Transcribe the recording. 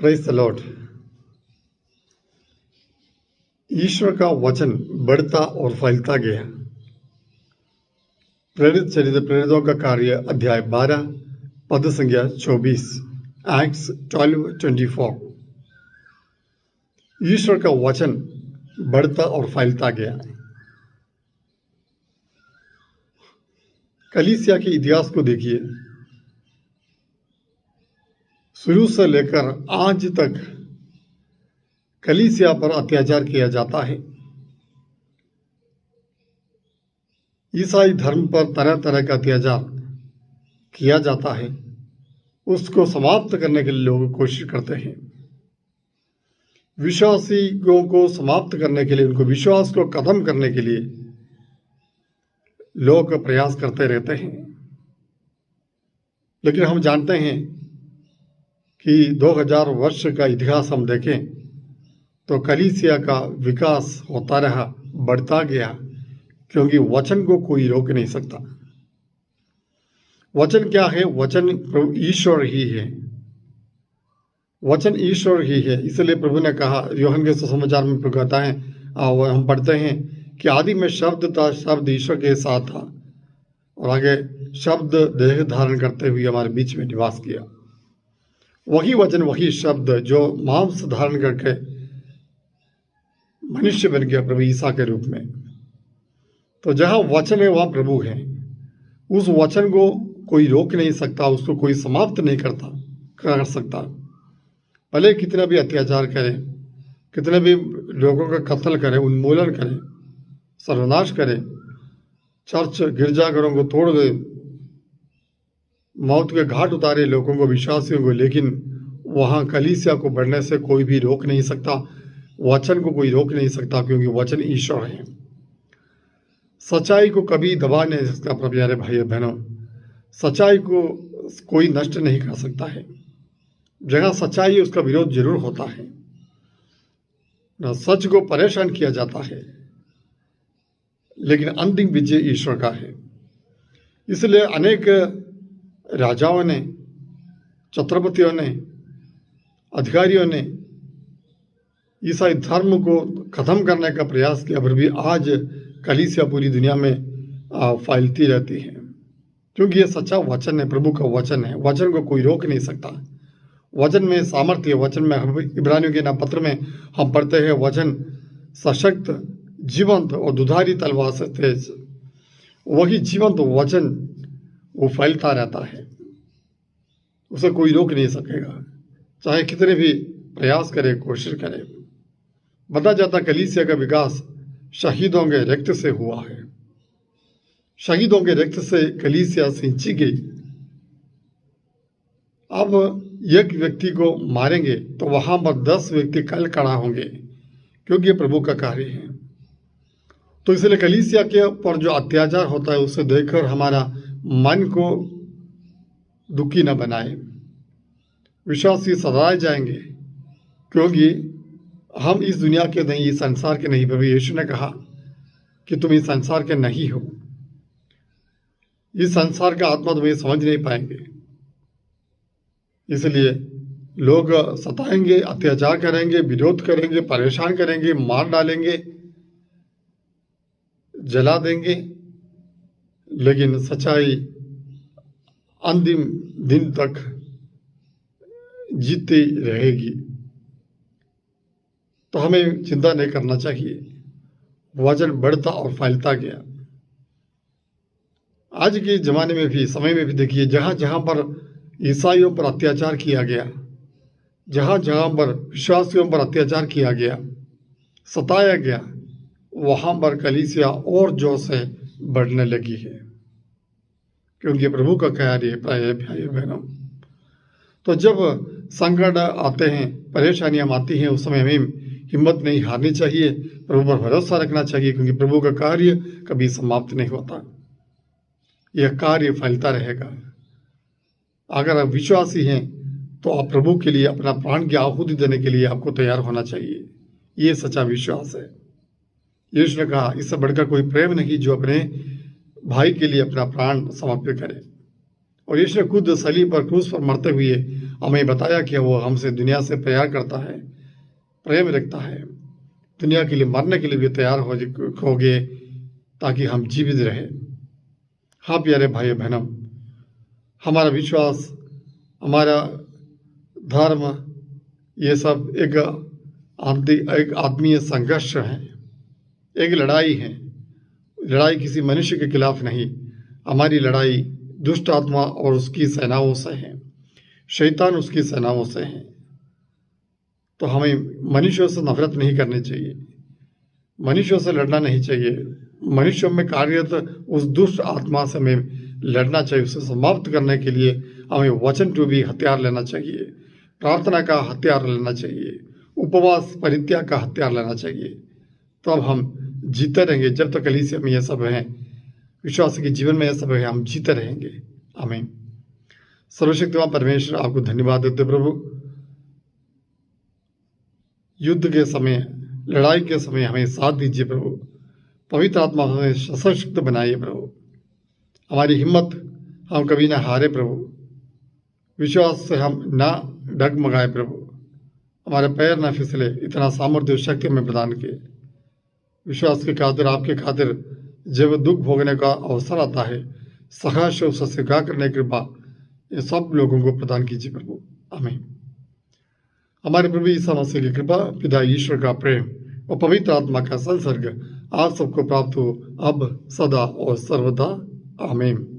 Praise the Lord. ईश्वर का वचन बढ़ता और फैलता गया। प्रेरित चरित्र प्रेरितों का कार्य अध्याय 12 पद संख्या 24 एक्ट्स 12:24। ईश्वर का वचन बढ़ता और फैलता गया। कलीसिया के इतिहास को देखिए, शुरू से लेकर आज तक कलीसिया पर अत्याचार किया जाता है। ईसाई धर्म पर तरह तरह का अत्याचार किया जाता है। उसको समाप्त करने के लिए लोग कोशिश करते हैं। विश्वासियों को समाप्त करने के लिए, उनको विश्वास को खत्म करने के लिए लोग प्रयास करते रहते हैं। लेकिन हम जानते हैं कि 2000 वर्ष का इतिहास हम देखें तो कलीसिया का विकास होता रहा, बढ़ता गया, क्योंकि वचन को कोई रोक नहीं सकता। वचन क्या है? वचन प्रभु ईश्वर ही है। वचन ईश्वर ही है। इसलिए प्रभु ने कहा, यूहन्ना के सुसमाचार में प्रभु कहता है, हम पढ़ते हैं कि आदि में शब्द था, शब्द ईश्वर के साथ था, और आगे शब्द देह धारण करते हुए हमारे बीच में निवास किया। वही वचन, वही शब्द जो मांस धारण करके मनुष्य बन गया प्रभु ईसा के रूप में। तो जहां वचन है वहां प्रभु है। उस वचन को कोई रोक नहीं सकता, उसको कोई समाप्त नहीं कर सकता। भले कितना भी अत्याचार करे, कितने भी लोगों का कत्ल करे, उन्मूलन करे, सर्वनाश करे, चर्च गिरजाघरों को तोड़ दे, मौत के घाट उतारे लोगों को, विश्वासियों को, लेकिन वहां कलीसिया को बढ़ने से कोई भी रोक नहीं सकता। वचन को कोई रोक नहीं सकता, क्योंकि वचन ईश्वर है। सच्चाई को कभी दबा नहीं सकता। प्यारे भाई बहनों, सच्चाई को कोई नष्ट नहीं कर सकता है। जहां सच्चाई है उसका विरोध जरूर होता है। सच को परेशान किया जाता है, लेकिन अंतिम विजय ईश्वर का है। इसलिए अनेक राजाओं ने, छत्रपतियों ने, अधिकारियों ने ईसाई धर्म को खत्म करने का प्रयास किया, पर भी आज कलीसिया पूरी दुनिया में फैलती रहती है, क्योंकि ये सच्चा वचन है, प्रभु का वचन है। वचन को कोई रोक नहीं सकता। वचन में सामर्थ्य है। वचन में इब्रानियों के नाम पत्र में हम पढ़ते हैं, वचन सशक्त, जीवंत और दुधारी तलवार से तेज। वही जीवंत वचन वो फैलता रहता है, उसे कोई रोक नहीं सकेगा, चाहे कितने भी प्रयास करे, कोशिश करे। बताया जाता कलीसिया का विकास शहीदों के रक्त से हुआ है। शहीदों के रक्त से कलीसिया सिंची गई। अब एक व्यक्ति को मारेंगे तो वहां पर 10 व्यक्ति कल खड़ा होंगे, क्योंकि ये प्रभु का कार्य है। तो इसलिए कलीसिया के पर जो अत्याचार होता है उसे देखकर हमारा मन को दुखी न बनाए। विश्वासी सजाए जाएंगे, क्योंकि हम इस दुनिया के नहीं, इस संसार के नहीं। प्रभु यीशु ने कहा कि तुम इस संसार के नहीं हो। इस संसार का आत्मा तुम्हें समझ नहीं पाएंगे। इसलिए लोग सताएंगे, अत्याचार करेंगे, विरोध करेंगे, परेशान करेंगे, मार डालेंगे, जला देंगे, लेकिन सच्चाई अंतिम दिन तक जीतती रहेगी। तो हमें चिंता नहीं करना चाहिए। वचन बढ़ता और फैलता गया। आज के जमाने में भी, समय में भी देखिए, जहां जहां पर ईसाइयों पर अत्याचार किया गया, जहां जहां पर विश्वासियों पर अत्याचार किया गया, सताया गया, वहां पर कलीसिया और जोर से बढ़ने लगी है, क्योंकि प्रभु का कार्य है। प्राय भाई बहनों, तो जब संकट आते हैं, परेशानियां आती हैं, उस समय हमें हिम्मत नहीं हारनी चाहिए, प्रभु पर भरोसा रखना चाहिए, क्योंकि प्रभु का कार्य कभी समाप्त नहीं होता। यह कार्य फैलता रहेगा। अगर आप विश्वासी हैं तो आप प्रभु के लिए अपना प्राण की आहुति देने के लिए आपको तैयार होना चाहिए। ये सच्चा विश्वास है। यीशु ने कहा, इससे बढ़कर कोई प्रेम नहीं जो अपने भाई के लिए अपना प्राण समर्पित करे। और यीशु ने खुद सलीब पर, क्रूस पर मरते हुए हमें बताया कि वो हमसे दुनिया से प्यार करता है, प्रेम रखता है, दुनिया के लिए मरने के लिए भी तैयार हो गए ताकि हम जीवित रहें। हाँ प्यारे भाई बहनों, हमारा विश्वास, हमारा धर्म, ये सब एक आत्मीय संघर्ष है, एक लड़ाई है। लड़ाई किसी मनुष्य के खिलाफ नहीं, हमारी लड़ाई दुष्ट आत्मा और उसकी सेनाओं से है, शैतान उसकी सेनाओं से है। तो हमें मनुष्यों से नफरत नहीं करनी चाहिए, मनुष्यों से लड़ना नहीं चाहिए। मनुष्यों में कार्यरत उस दुष्ट आत्मा से हमें लड़ना चाहिए। उसे समाप्त करने के लिए हमें वचन टू भी हथियार लेना चाहिए, प्रार्थना का हथियार लेना चाहिए, उपवास परित्याग का हथियार लेना चाहिए। तो अब हम जीते रहेंगे। जब तक कलीसिया में यह सब है, विश्वास के जीवन में यह सब है, हम जीते रहेंगे। आमीन। सर्वशक्तिमान परमेश्वर, आपको धन्यवाद देते प्रभु। युद्ध के समय, लड़ाई के समय हमें साथ दीजिए प्रभु। पवित्र आत्मा हमें सशक्त बनाइए प्रभु। हमारी हिम्मत हम कभी ना हारे प्रभु। विश्वास से हम ना डगमगाए प्रभु। हमारे पैर ना फिसले, इतना सामर्थ्य और शक्ति हमें प्रदान किए। विश्वास के खातिर, आपके खातिर जब दुख भोगने का अवसर आता है, सहर्ष उसे स्वीकार करने की कृपा ये सब लोगों को प्रदान कीजिए प्रभु। आमीन। हमारे प्रभु यीशु मसीह की कृपा, पिता ईश्वर का प्रेम और पवित्र आत्मा का संसर्ग आप सबको प्राप्त हो, अब, सदा और सर्वदा। आमीन।